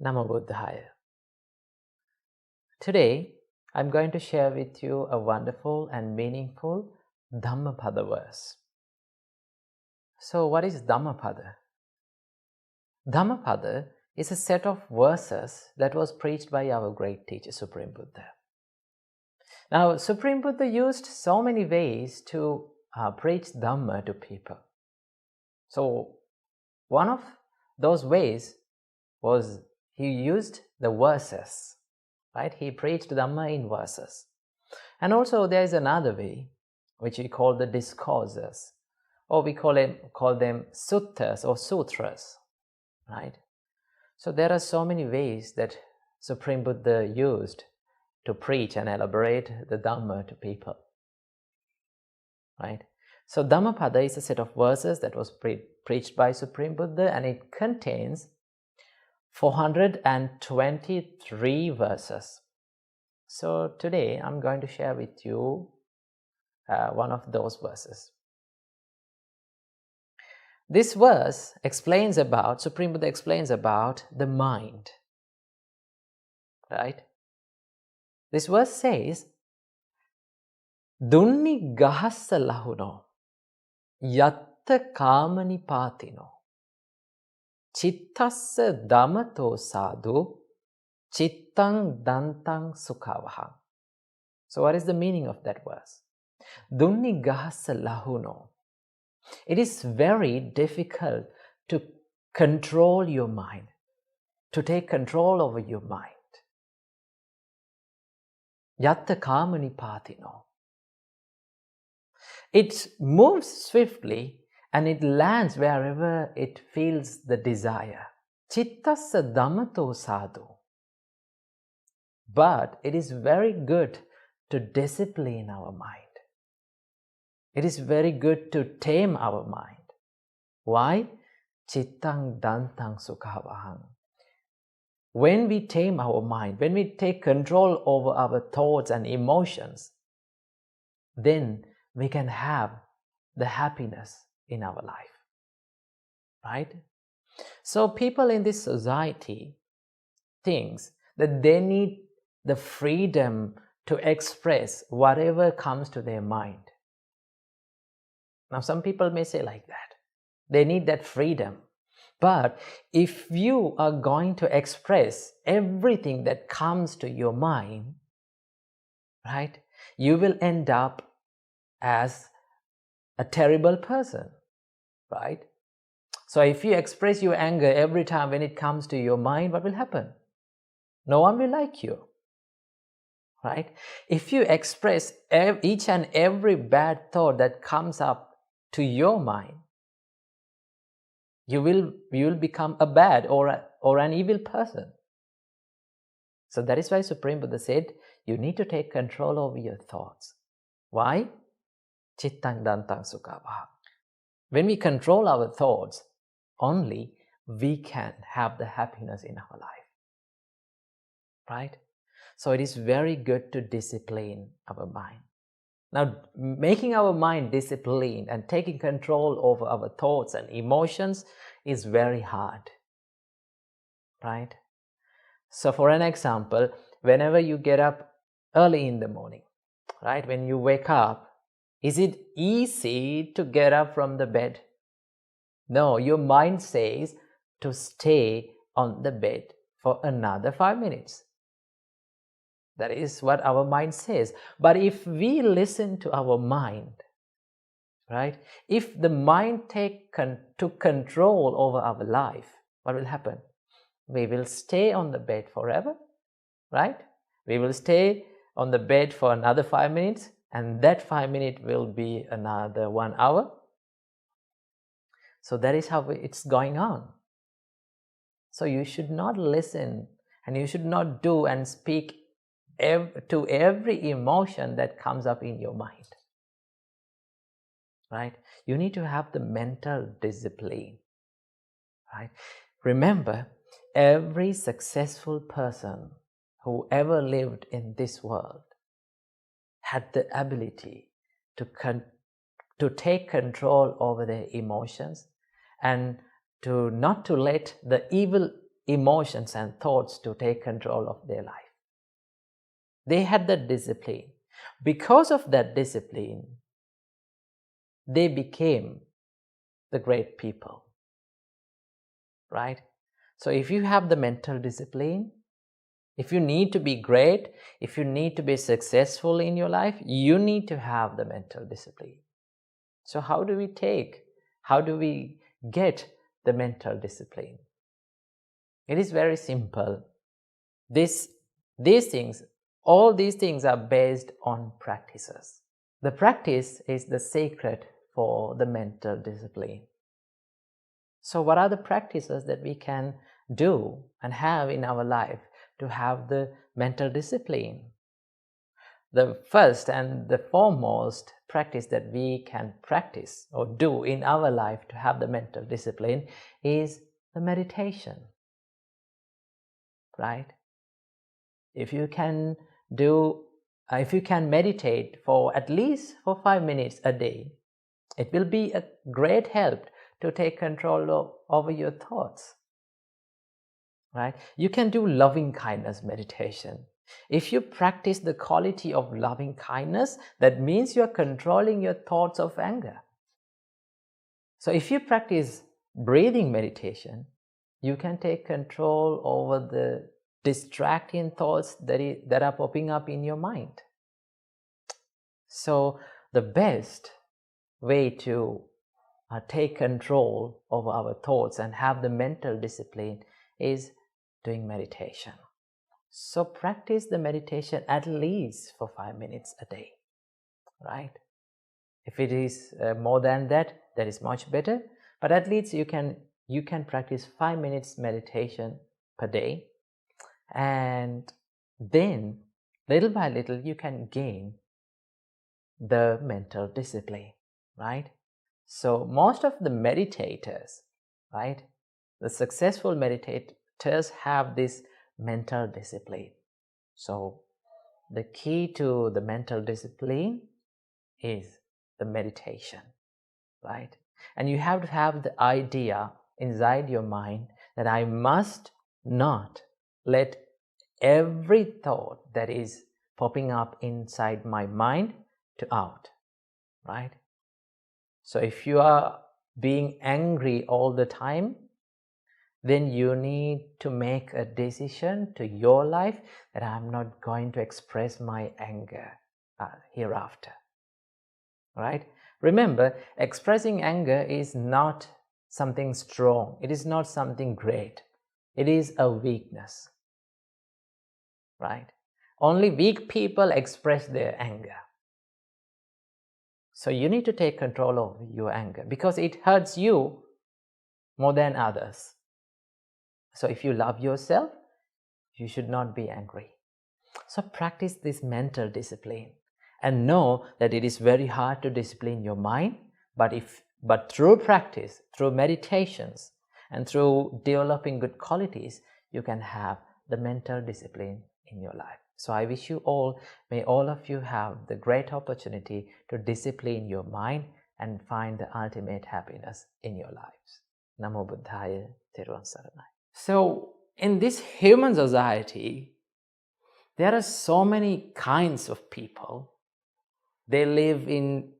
Namo Buddhaya. Today, I'm going to share with you a wonderful and meaningful Dhammapada verse. So, what is Dhammapada? Dhammapada is a set of verses that was preached by our great teacher, Supreme Buddha. Now, Supreme Buddha used so many ways to preach Dhamma to people. So, one of those ways was he used the verses, right? He preached Dhamma in verses. And also there is another way, which we call the discourses, or we call them suttas or sutras, right? So there are so many ways that Supreme Buddha used to preach and elaborate the Dhamma to people, right? So Dhammapada is a set of verses that was preached by Supreme Buddha, and it contains 423 verses. So today I'm going to share with you one of those verses. This verse Supreme Buddha explains about the mind, right? This verse says, Dunni gahassa lahuno, yatta kamani patino, chittassa damato sadhu, chittang dantang sukhavaham. So what is the meaning of that verse? Dunni gahassa lahuno. It is very difficult to control your mind, to take control over your mind. Yatta kamani patino. It moves swiftly and it lands wherever it feels the desire. Chittassa damato sadhu. But it is very good to discipline our mind. It is very good to tame our mind. Why? Chittang dantang sukhavahang. When we tame our mind, when we take control over our thoughts and emotions, then we can have the happiness in our life, right? So people in this society think that they need the freedom to express whatever comes to their mind. Now some people may say like that. They need that freedom. But if you are going to express everything that comes to your mind, right, you will end up as a terrible person, right? So if you express your anger every time when it comes to your mind, what will happen? No one will like you, right? If you express each and every bad thought that comes up to your mind, you will become a bad or an evil person. So that is why Supreme Buddha said, you need to take control over your thoughts. Why? Chittang dantang sukhavaham. When we control our thoughts, only we can have the happiness in our life, right? So it is very good to discipline our mind. Now, making our mind disciplined and taking control over our thoughts and emotions is very hard, right? So for an example, whenever you get up early in the morning, right, when you wake up, is it easy to get up from the bed? No, your mind says to stay on the bed for another 5 minutes. That is what our mind says. But if we listen to our mind, right, if the mind took control over our life, what will happen? We will stay on the bed forever, right? We will stay on the bed for another 5 minutes, and that 5 minutes will be another 1 hour. So that is how it's going on. So you should not listen and you should not do and speak to every emotion that comes up in your mind, right? You need to have the mental discipline, right? Remember, every successful person who ever lived in this world had the ability to take control over their emotions and not to let the evil emotions and thoughts to take control of their life. They had that discipline. Because of that discipline, they became the great people, right? So if you have the mental discipline, if you need to be great, if you need to be successful in your life, you need to have the mental discipline. So how do we get the mental discipline? It is very simple. All these things are based on practices. The practice is the secret for the mental discipline. So what are the practices that we can do and have in our life to have the mental discipline? The first and the foremost practice that we can practice or do in our life to have the mental discipline is the meditation, right? If you can meditate for at least 5 minutes a day, it will be a great help to take control over your thoughts, right? You can do loving kindness meditation. If you practice the quality of loving kindness, that means you are controlling your thoughts of anger. So if you practice breathing meditation, you can take control over the distracting thoughts that are popping up in your mind. So the best way to take control over our thoughts and have the mental discipline is doing meditation. So practice the meditation at least for 5 minutes a day, right? If it is more than that, that is much better. But at least you can practice 5 minutes meditation per day, and then little by little you can gain the mental discipline, right? So most of the meditators, right, the successful meditators have this mental discipline. So the key to the mental discipline is the meditation, right? And you have to have the idea inside your mind that I must not let every thought that is popping up inside my mind to out, right? So if you are being angry all the time, then you need to make a decision to your life that I'm not going to express my anger hereafter, right? Remember, expressing anger is not something strong. It is not something great. It is a weakness, right? Only weak people express their anger. So you need to take control of your anger because it hurts you more than others. So if you love yourself, you should not be angry. So practice this mental discipline and know that it is very hard to discipline your mind, but through practice, through meditations, and through developing good qualities, you can have the mental discipline in your life. So I wish you all, may all of you have the great opportunity to discipline your mind and find the ultimate happiness in your lives. Namo Buddhaya, Thiruvon Saranai. So in this human society, there are so many kinds of people. They live in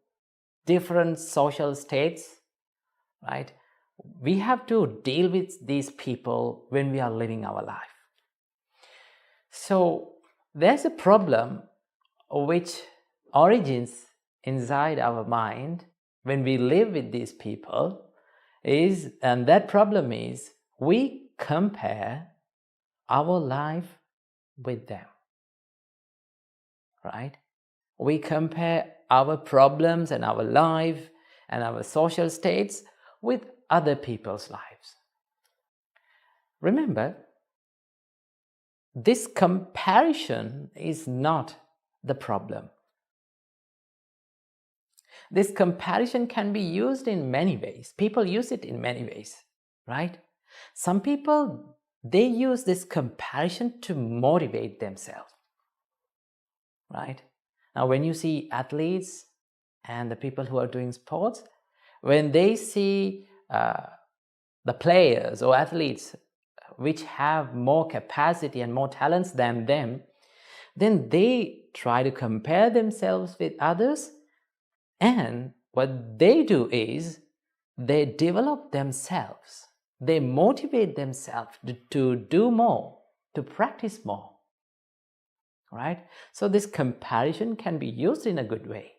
different social states, right? We have to deal with these people when we are living our life. So there's a problem which origins inside our mind when we live with these people and that problem is we compare our life with them, right? We compare our problems and our life and our social states with other people's lives. Remember, this comparison is not the problem. This comparison can be used in many ways. People use it in many ways, right? Some people, they use this comparison to motivate themselves, right? Now, when you see athletes and the people who are doing sports, when they see the players or athletes which have more capacity and more talents than them, then they try to compare themselves with others, and what they do is they develop themselves. They motivate themselves to do more, to practice more, right? So this comparison can be used in a good way.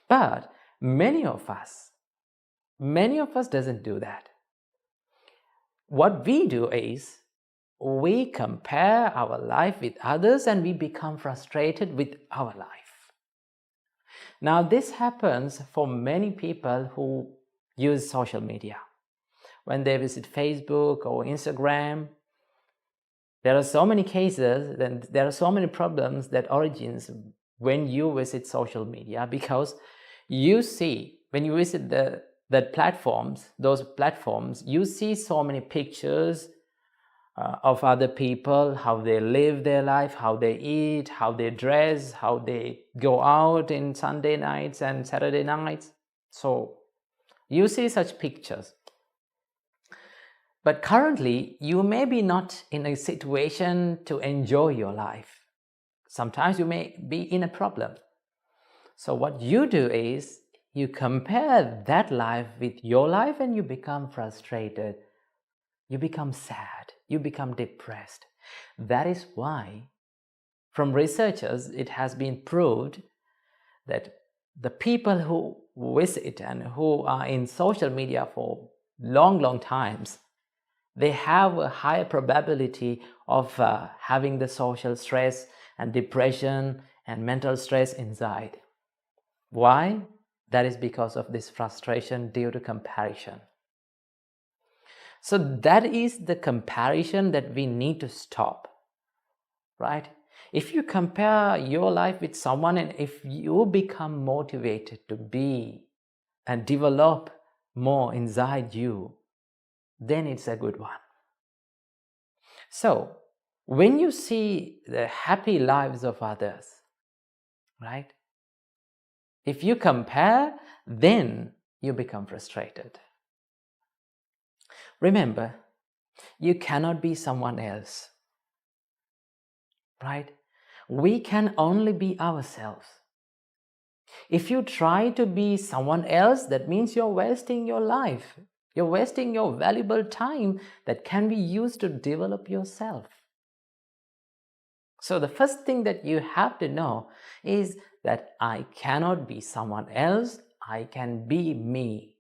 But many of us doesn't do that. What we do is we compare our life with others and we become frustrated with our life. Now, this happens for many people who use social media. When they visit Facebook or Instagram, there are so many cases and there are so many problems that origins when you visit social media, because you see, when you visit those platforms, you see so many pictures of other people, how they live their life, how they eat, how they dress, how they go out in Sunday nights and Saturday nights. So you see such pictures. But currently, you may be not in a situation to enjoy your life. Sometimes you may be in a problem. So what you do is you compare that life with your life and you become frustrated. You become sad. You become depressed. That is why, from researchers, it has been proved that the people who visit and who are in social media for long times, they have a higher probability of having the social stress and depression and mental stress inside. Why? That is because of this frustration due to comparison. So that is the comparison that we need to stop, right? If you compare your life with someone and if you become motivated to be and develop more inside you, then it's a good one. So, when you see the happy lives of others, right? If you compare, then you become frustrated. Remember, you cannot be someone else, right? We can only be ourselves. If you try to be someone else, that means you're wasting your life. You're wasting your valuable time that can be used to develop yourself. So the first thing that you have to know is that I cannot be someone else. I can be me.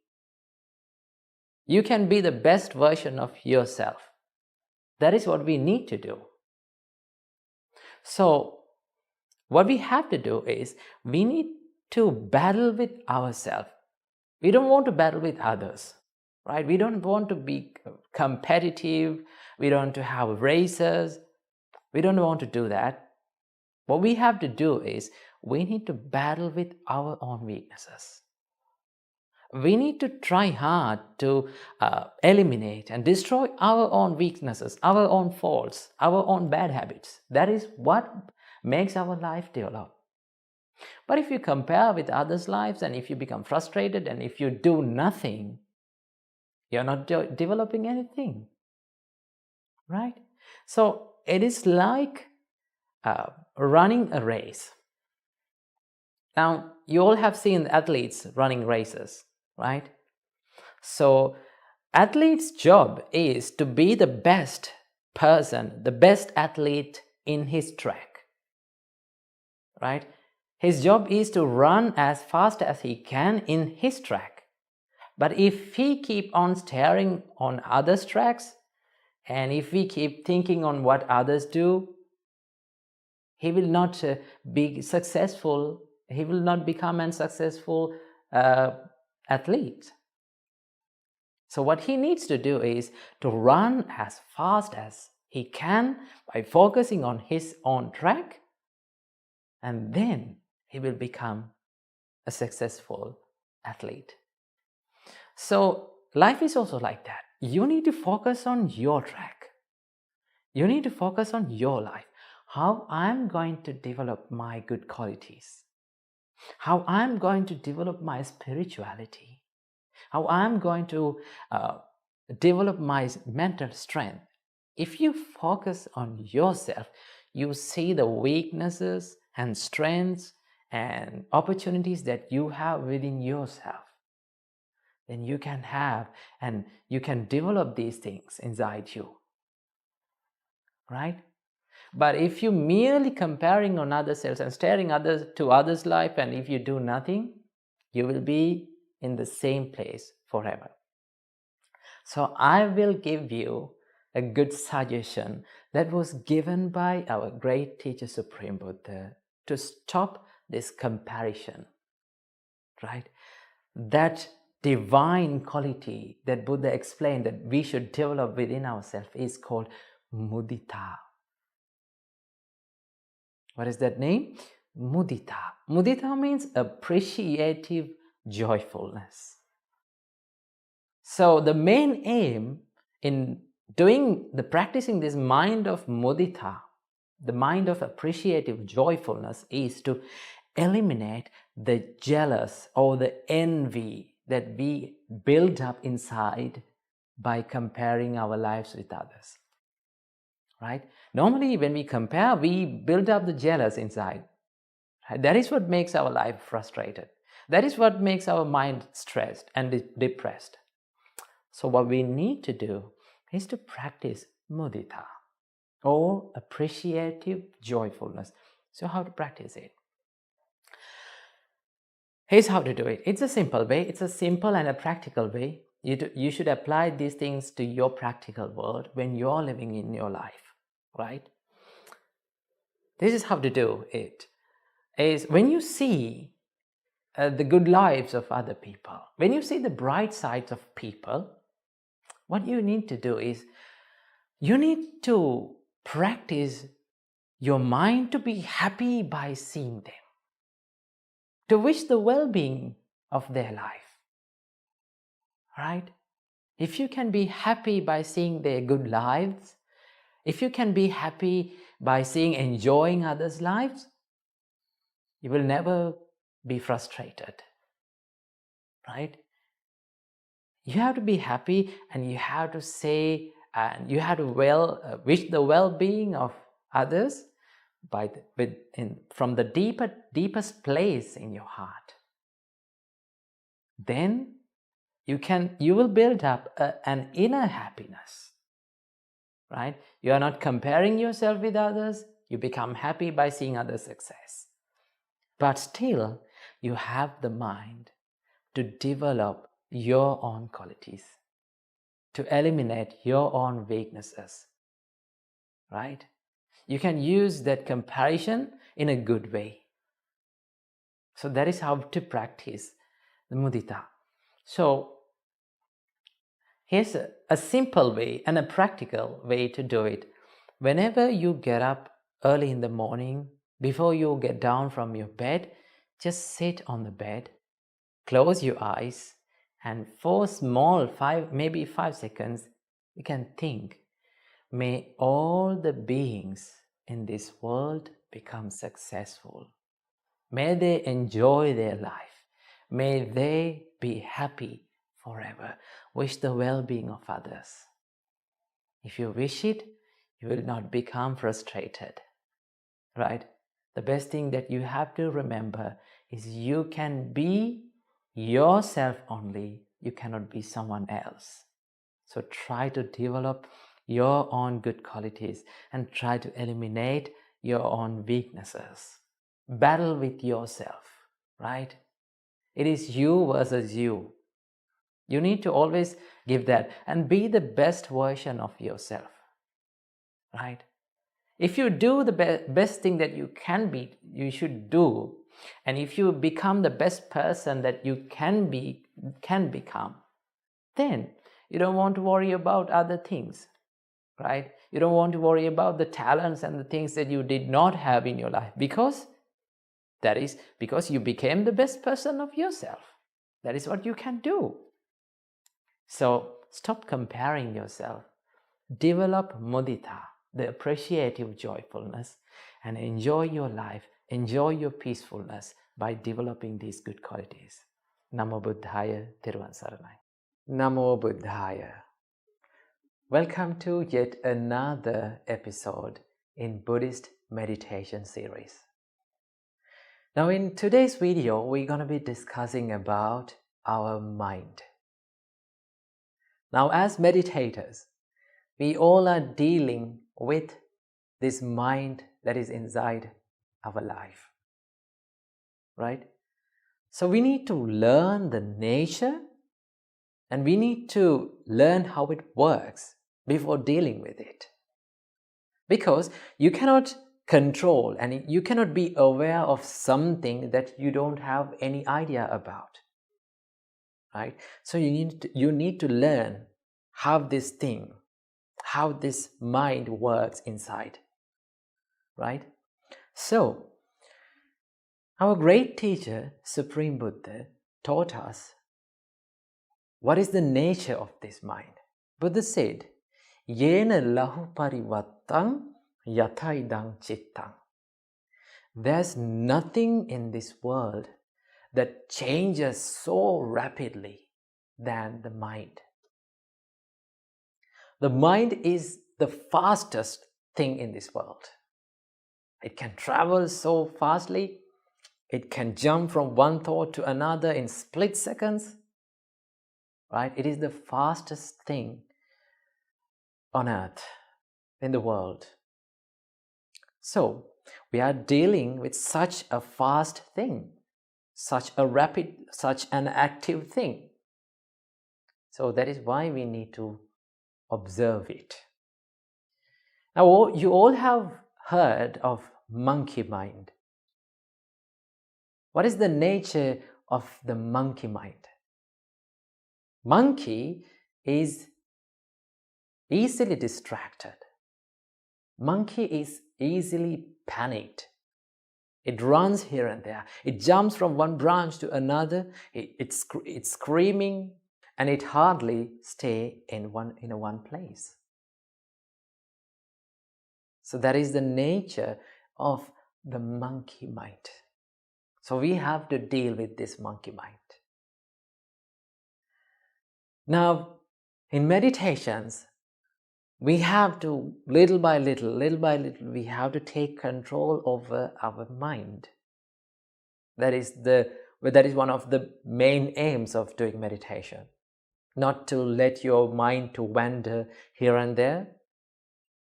You can be the best version of yourself. That is what we need to do. So what we have to do is we need to battle with ourselves. We don't want to battle with others, right? We don't want to be competitive. We don't want to have races. We don't want to do that. What we have to do is we need to battle with our own weaknesses. We need to try hard to eliminate and destroy our own weaknesses, our own faults, our own bad habits. That is what makes our life develop. But if you compare with others' lives and if you become frustrated and if you do nothing, you're not developing anything, right? So it is like running a race. Now, you all have seen athletes running races, right? So athlete's job is to be the best person, the best athlete in his track, right? His job is to run as fast as he can in his track. But if he keep on staring on others' tracks, and if we keep thinking on what others do, he will not be successful. He will not become a successful athlete. So what he needs to do is to run as fast as he can by focusing on his own track, and then he will become a successful athlete. So life is also like that. You need to focus on your track. You need to focus on your life. How I'm going to develop my good qualities. How I'm going to develop my spirituality. How I'm going to develop my mental strength. If you focus on yourself, you see the weaknesses and strengths and opportunities that you have within yourself. Then you can have and you can develop these things inside you, right? But if you merely comparing on other selves and staring to others' life, and if you do nothing, you will be in the same place forever. So I will give you a good suggestion that was given by our great teacher Supreme Buddha to stop this comparison, right? That divine quality that Buddha explained that we should develop within ourselves is called mudita. What is that name? Mudita. Mudita means appreciative joyfulness. So the main aim in practicing this mind of mudita, the mind of appreciative joyfulness, is to eliminate the jealous or the envy that we build up inside by comparing our lives with others. Right? Normally when we compare, we build up the jealous inside. Right? That is what makes our life frustrated. That is what makes our mind stressed and depressed. So what we need to do is to practice mudita or appreciative joyfulness. So how to practice it? Here's how to do it. It's a simple way. It's a simple and a practical way. You should apply these things to your practical world when you're living in your life, right? This is how to do it. Is when you see the good lives of other people, when you see the bright sides of people, what you need to do is you need to practice your mind to be happy by seeing them, to wish the well-being of their life, right? If you can be happy by seeing their good lives, if you can be happy by enjoying others' lives, you will never be frustrated, right? You have to be happy and you have to say and you have to wish the well-being of others from the deepest place in your heart. Then you will build up an inner happiness, right? You are not comparing yourself with others. You become happy by seeing others' success. But still, you have the mind to develop your own qualities, to eliminate your own weaknesses, right? You can use that comparison in a good way. So that is how to practice the mudita. So here's a simple way and a practical way to do it. Whenever you get up early in the morning, before you get down from your bed, just sit on the bed, close your eyes, and for maybe 5 seconds, you can think, may all the beings in this world become successful. May they enjoy their life. May they be happy forever. Wish the well-being of others. If you wish it, you will not become frustrated, right? The best thing that you have to remember is you can be yourself only. You cannot be someone else. So try to develop your own good qualities and try to eliminate your own weaknesses. Battle with yourself, right? It is you versus you. You need to always give that and be the best version of yourself, right? If you do the best thing that you should do, and if you become the best person that you can become, then you don't want to worry about other things, right? You don't want to worry about the talents and the things that you did not have in your life, because that is because you became the best person of yourself. That is what you can do. So stop comparing yourself. Develop mudita, the appreciative joyfulness, and enjoy your life, enjoy your peacefulness by developing these good qualities. Namo Buddhaya, Thiruvan Saranai. Namo Buddhaya. Welcome to yet another episode in Buddhist meditation series. Now in today's video, we're going to be discussing about our mind. Now as meditators, we all are dealing with this mind that is inside our life, right? So we need to learn the nature and we need to learn how it works before dealing with it. Because you cannot control and you cannot be aware of something that you don't have any idea about, right? So you need to learn how this mind works inside, right? So our great teacher, Supreme Buddha, taught us what is the nature of this mind. Buddha said, Yena lahu parivattang yathaidang chittang. There's nothing in this world that changes so rapidly than the mind. The mind is the fastest thing in this world. It can travel so fastly. It can jump from one thought to another in split seconds. Right? It is the fastest thing on earth, in the world. So, we are dealing with such a fast thing, such an active thing. So that is why we need to observe it. Now, you all have heard of monkey mind. What is the nature of the monkey mind? Monkey is easily distracted. Monkey is easily panicked. It runs here and there. It jumps from one branch to another. It's screaming, and it hardly stays in one place. So that is the nature of the monkey mind. So we have to deal with this monkey mind. Now, in meditations, we have to, little by little, we have to take control over our mind. That is one of the main aims of doing meditation. Not to let your mind to wander here and there,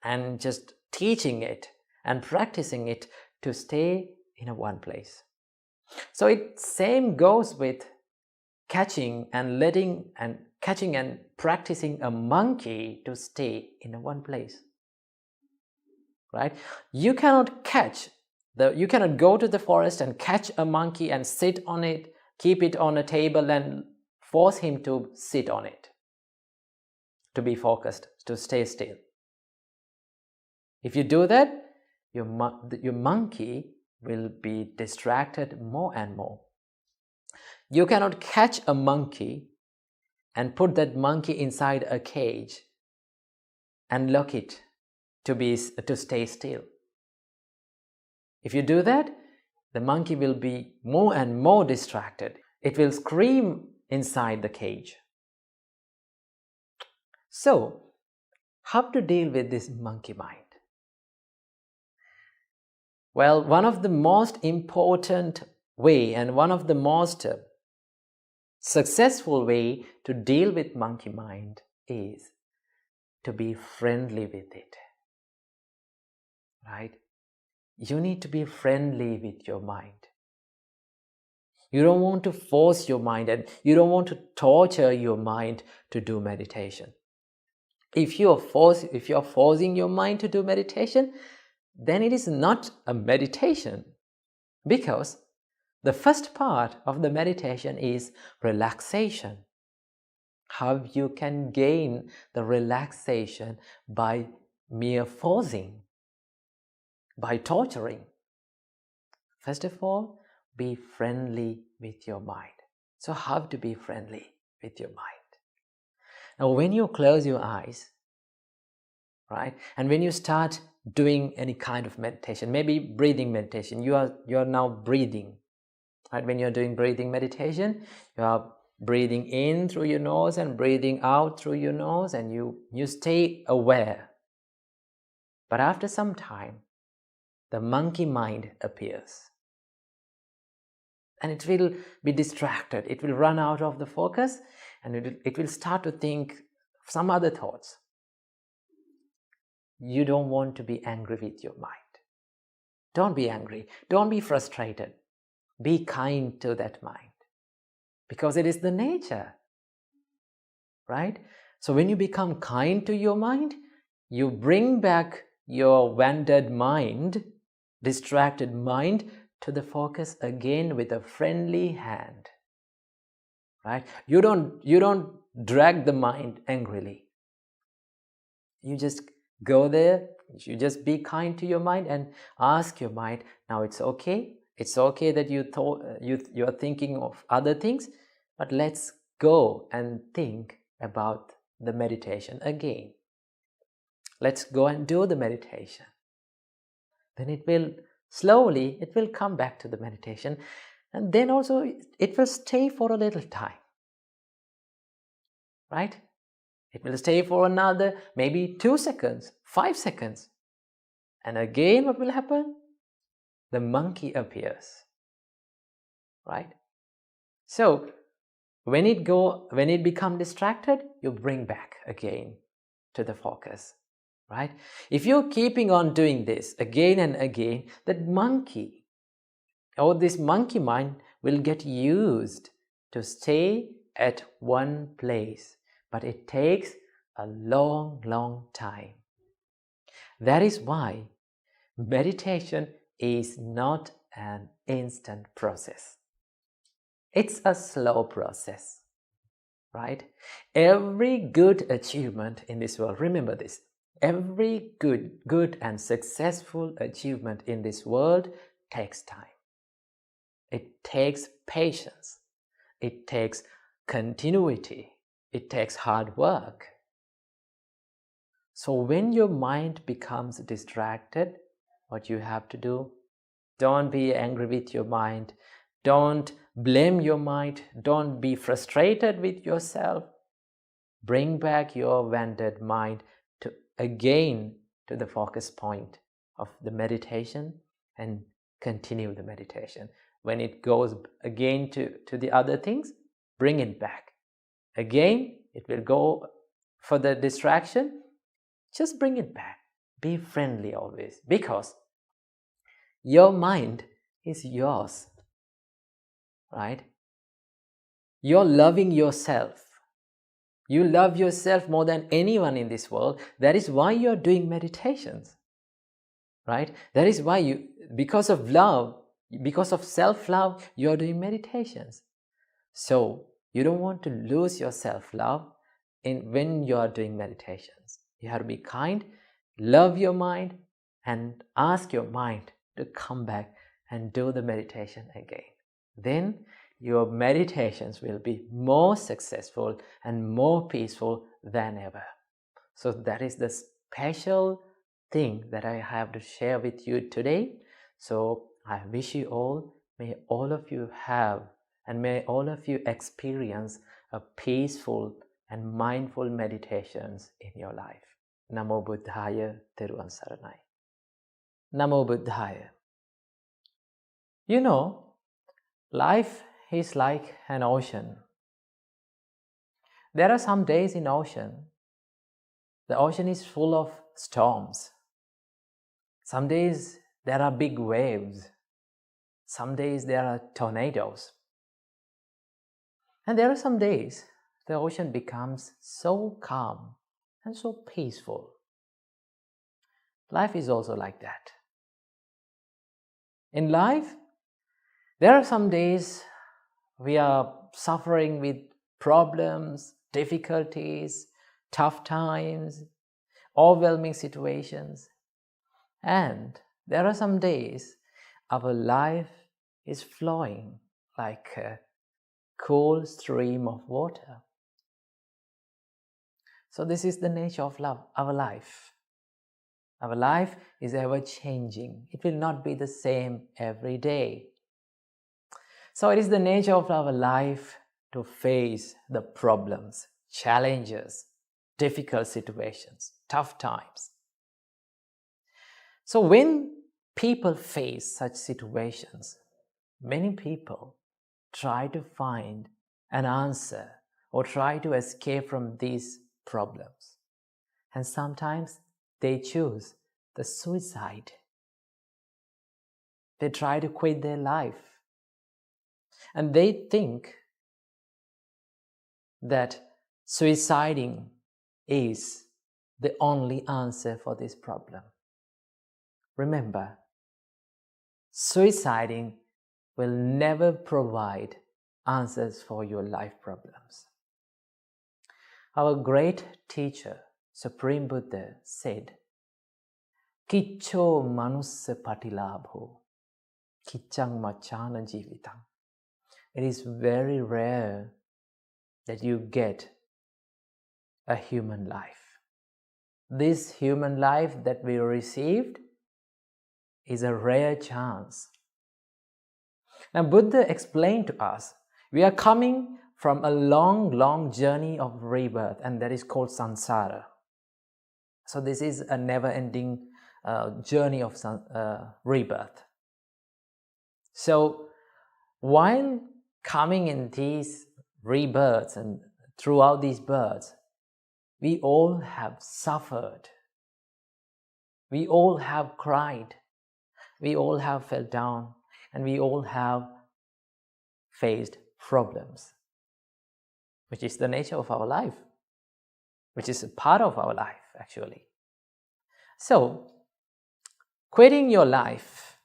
and just teaching it and practicing it to stay in one place. So it same goes with catching and practicing a monkey to stay in one place, right? You cannot go to the forest and catch a monkey and sit on it, keep it on a table and force him to sit on it, to be focused, to stay still. If you do that, your monkey will be distracted more and more. You cannot catch a monkey and put that monkey inside a cage and lock it to stay still. If you do that, the monkey will be more and more distracted. It will scream inside the cage. So, how to deal with this monkey mind? Well, one of the most important way and one of the most successful way to deal with monkey mind is to be friendly with it, right? You need to be friendly with your mind. You don't want to force your mind and you don't want to torture your mind to do meditation. If you are forcing your mind to do meditation, then it is not a meditation, because the first part of the meditation is relaxation. How you can gain the relaxation by mere forcing, by torturing. First of all, be friendly with your mind. So how to be friendly with your mind? Now when you close your eyes, right, and when you start doing any kind of meditation, maybe breathing meditation, you are now breathing, right? When you're doing breathing meditation, you are breathing in through your nose and breathing out through your nose, and you stay aware. But after some time, the monkey mind appears. And it will be distracted. It will run out of the focus, and it will start to think some other thoughts. You don't want to be angry with your mind. Don't be angry. Don't be frustrated. Be kind to that mind, because it is the nature, right? So when you become kind to your mind, you bring back your wandered mind, distracted mind, to the focus again with a friendly hand, right? You don't drag the mind angrily. You just go there. You just be kind to your mind and ask your mind, now it's okay. It's okay that you are thinking of other things, but let's go and think about the meditation again. Let's go and do the meditation. Then it will come back to the meditation, and then also it will stay for a little time, right? It will stay for another maybe 2 seconds, 5 seconds. And again, what will happen? The monkey appears, right? So when it become distracted, you bring back again to the focus, right? If you're keeping on doing this again and again, that monkey or this monkey mind will get used to stay at one place, but it takes a long, long time. That is why meditation is not an instant process. It's a slow process, right? Every good achievement in this world, remember this, every good and successful achievement in this world takes time. It takes patience. It takes continuity. It takes hard work. So when your mind becomes distracted, what you have to do, don't be angry with your mind. Don't blame your mind. Don't be frustrated with yourself. Bring back your wandered mind again to the focus point of the meditation and continue the meditation. When it goes again to the other things, bring it back. Again, it will go for the distraction. Just bring it back. Be friendly always, because your mind is yours, right? You're loving yourself. You love yourself more than anyone in this world. That is why you're doing meditations, right? That is why because of love, because of self-love, you're doing meditations. So you don't want to lose your self-love when you are doing meditations. You have to be kind, love your mind, and ask your mind to come back and do the meditation again. Then your meditations will be more successful and more peaceful than ever. So that is the special thing that I have to share with you today. So I wish you all, may all of you have, and may all of you experience a peaceful and mindful meditations in your life. Namo Buddhaya, Teruvan Saranai. Namo Buddhaya. You know, life is like an ocean. There are some days in ocean, the ocean is full of storms. Some days there are big waves. Some days there are tornadoes. And there are some days the ocean becomes so calm and so peaceful. Life is also like that. In life, there are some days we are suffering with problems, difficulties, tough times, overwhelming situations. And there are some days our life is flowing like a cool stream of water. So this is the nature of love, our life. Our life is ever changing. It will not be the same every day. So it is the nature of our life to face the problems, challenges, difficult situations, tough times. So when people face such situations, many people try to find an answer or try to escape from these problems. And sometimes they choose the suicide. They try to quit their life. And they think that suiciding is the only answer for this problem. Remember, suiciding will never provide answers for your life problems. Our great teacher, Supreme Buddha, said, Kicho manussa patilabho, kichang machana jivitang. It is very rare that you get a human life. This human life that we received is a rare chance. Now Buddha explained to us, we are coming from a long journey of rebirth, and that is called samsara. So this is a never-ending journey of rebirth. So while coming in these rebirths and throughout these births, we all have suffered. We all have cried. We all have fell down, and we all have faced problems, which is the nature of our life, which is a part of our life actually. So quitting your life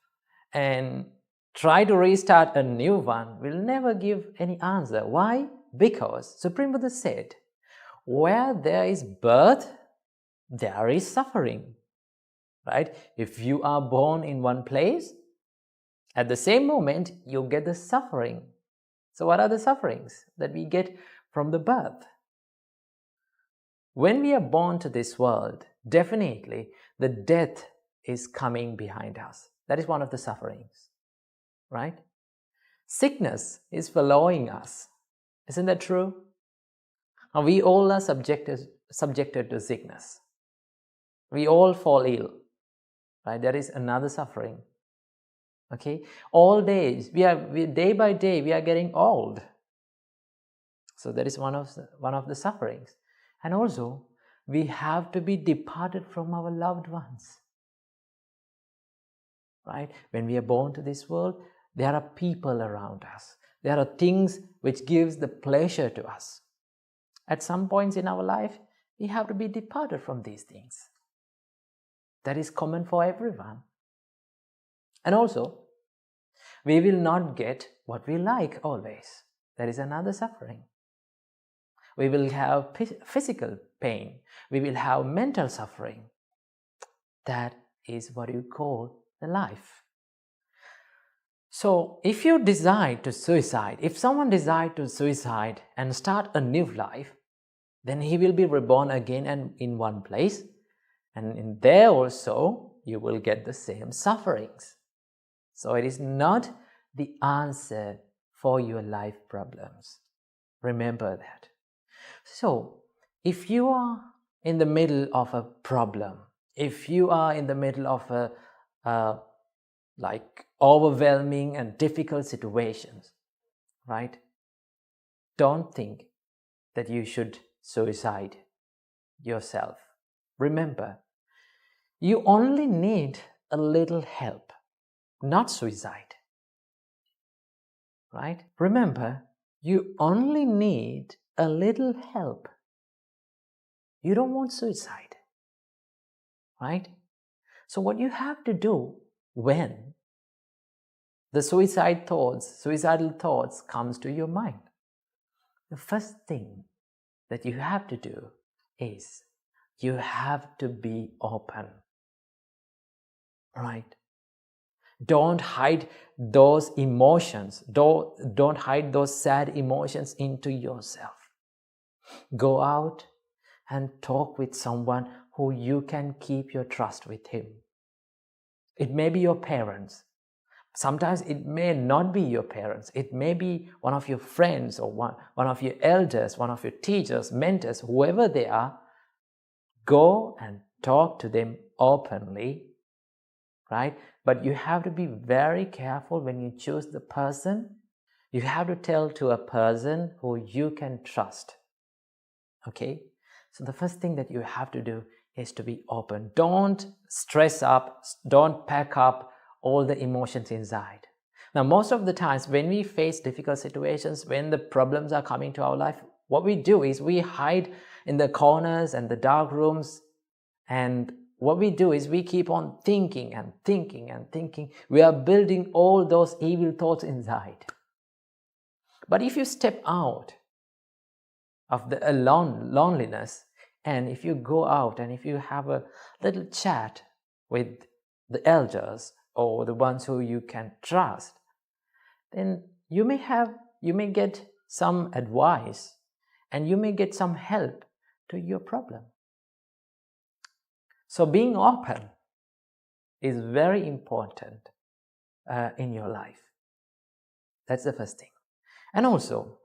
and try to restart a new one will never give any answer. Why? Because Supreme Buddha said, where there is birth, there is suffering. Right? If you are born in one place, at the same moment, you get the suffering. So what are the sufferings that we get from the birth? When we are born to this world, definitely the death is coming behind us. That is one of the sufferings, right? Sickness is following us. Isn't that true? And we all are subjected to sickness. We all fall ill, right? That is another suffering. Okay, all days we day by day we are getting old. So that is one of the sufferings. And also we have to be departed from our loved ones. Right? When we are born to this world, there are people around us. There are things which gives the pleasure to us. At some points in our life, we have to be departed from these things. That is common for everyone. And also, we will not get what we like always. That is another suffering. We will have physical pain. We will have mental suffering. That is what you call the life. So if you decide to suicide, if someone decides to suicide and start a new life, then he will be reborn again and in one place. And in there also, you will get the same sufferings. So it is not the answer for your life problems. Remember that. So if you are in the middle of a problem, if you are in the middle of a overwhelming and difficult situations, right? Don't think that you should suicide yourself. Remember, you only need a little help, not suicide. Right? Remember, you only need a little help. You don't want suicide. Right? So what you have to do when the suicidal thoughts comes to your mind, the first thing that you have to do is you have to be open. Right? Don't hide those emotions. Don't hide those sad emotions into yourself. Go out and talk with someone who you can keep your trust with him. It may be your parents, Sometimes it may not be your parents. It may be one of your friends or one of your elders, one of your teachers, mentors, whoever they are. Go and talk to them openly, right? But you have to be very careful when you choose the person. You have to tell to a person who you can trust. Okay? So the first thing that you have to do is to be open. Don't stress up, don't pack up all the emotions inside. Now, most of the times when we face difficult situations, when the problems are coming to our life, what we do is we hide in the corners and the dark rooms, and what we do is we keep on thinking and thinking and thinking. We are building all those evil thoughts inside. But if you step out of the loneliness, and if you go out and if you have a little chat with the elders or the ones who you can trust, then you may get some advice and you may get some help to your problem. So being open is very important in your life. That's the first thing. And also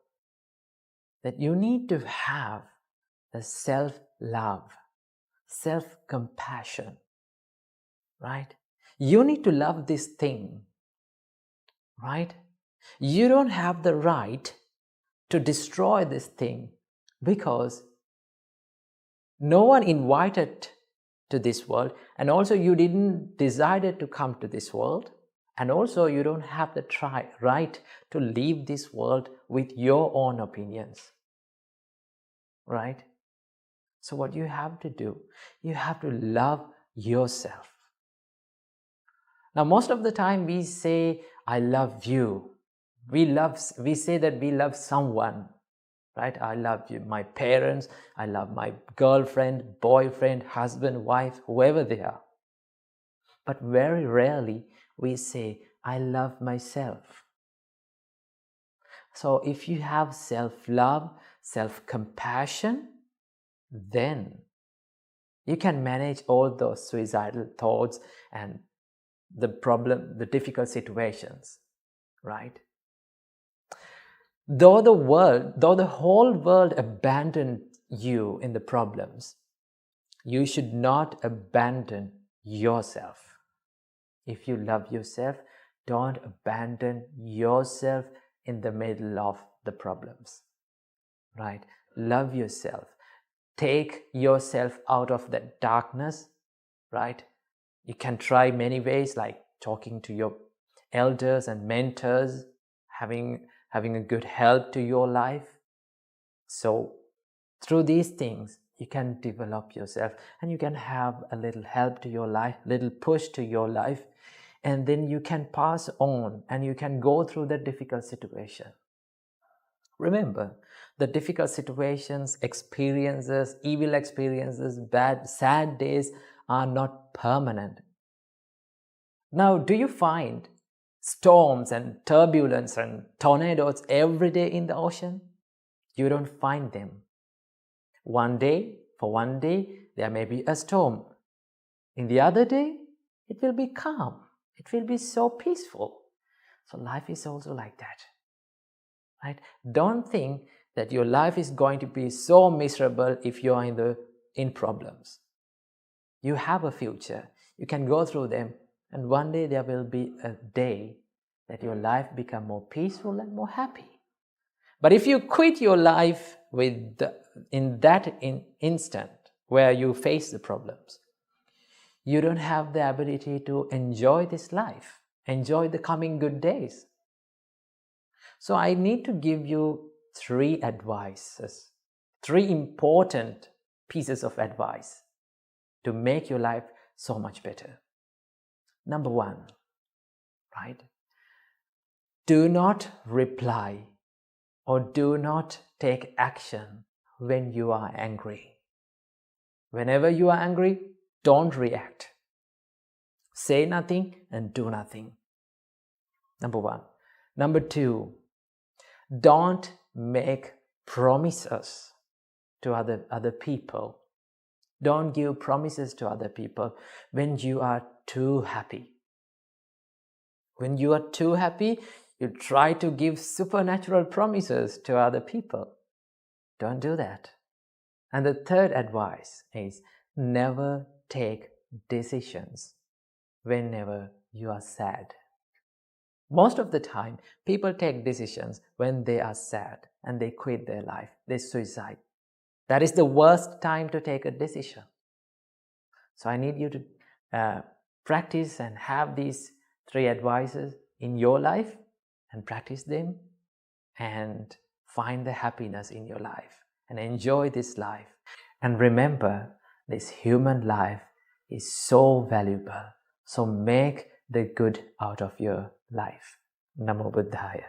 that you need to have the self-love, self-compassion, right? You need to love this thing, right? You don't have the right to destroy this thing because no one invited to this world, and also you didn't decide to come to this world, and also you don't have the right to leave this world with your own opinions, right? So what you have to do, you have to love yourself. Now, most of the time we say, I love you. We say that we love someone, right? I love you, my parents, I love my girlfriend, boyfriend, husband, wife, whoever they are. But very rarely we say, I love myself. So if you have self-love, self-compassion, then you can manage all those suicidal thoughts and the difficult situations, right? Though the whole world abandoned you in the problems, you should not abandon yourself. If you love yourself, don't abandon yourself in the middle of the problems, right? Love yourself. Take yourself out of that darkness, right? You can try many ways, like talking to your elders and mentors, having a good help to your life. So through these things, you can develop yourself and you can have a little help to your life, little push to your life, and then you can pass on and you can go through that difficult situation. Remember, the difficult situations, experiences, evil experiences, bad, sad days are not permanent. Now, do you find storms and turbulence and tornadoes every day in the ocean? You don't find them. For one day, there may be a storm. In the other day, it will be calm. It will be so peaceful. So life is also like that, right? Don't think that your life is going to be so miserable if you are in problems. You have a future. You can go through them, and one day there will be a day that your life become more peaceful and more happy. But if you quit your life in that instant where you face the problems, you don't have the ability to enjoy this life, enjoy the coming good days. So I need to give you 3 advices, 3 important pieces of advice to make your life so much better. Number 1, right? Do not reply or do not take action when you are angry. Whenever you are angry, don't react. Say nothing and do nothing. Number 1. Number 2, don't make promises to other people. Don't give promises to other people when you are too happy. When you are too happy, you try to give supernatural promises to other people. Don't do that. And the third advice is never take decisions whenever you are sad. Most of the time, people take decisions when they are sad and they quit their life, they suicide. That is the worst time to take a decision. So I need you to practice and have these 3 advices in your life and practice them and find the happiness in your life and enjoy this life. And remember, this human life is so valuable. So make the good out of your life. Namo Buddhaya.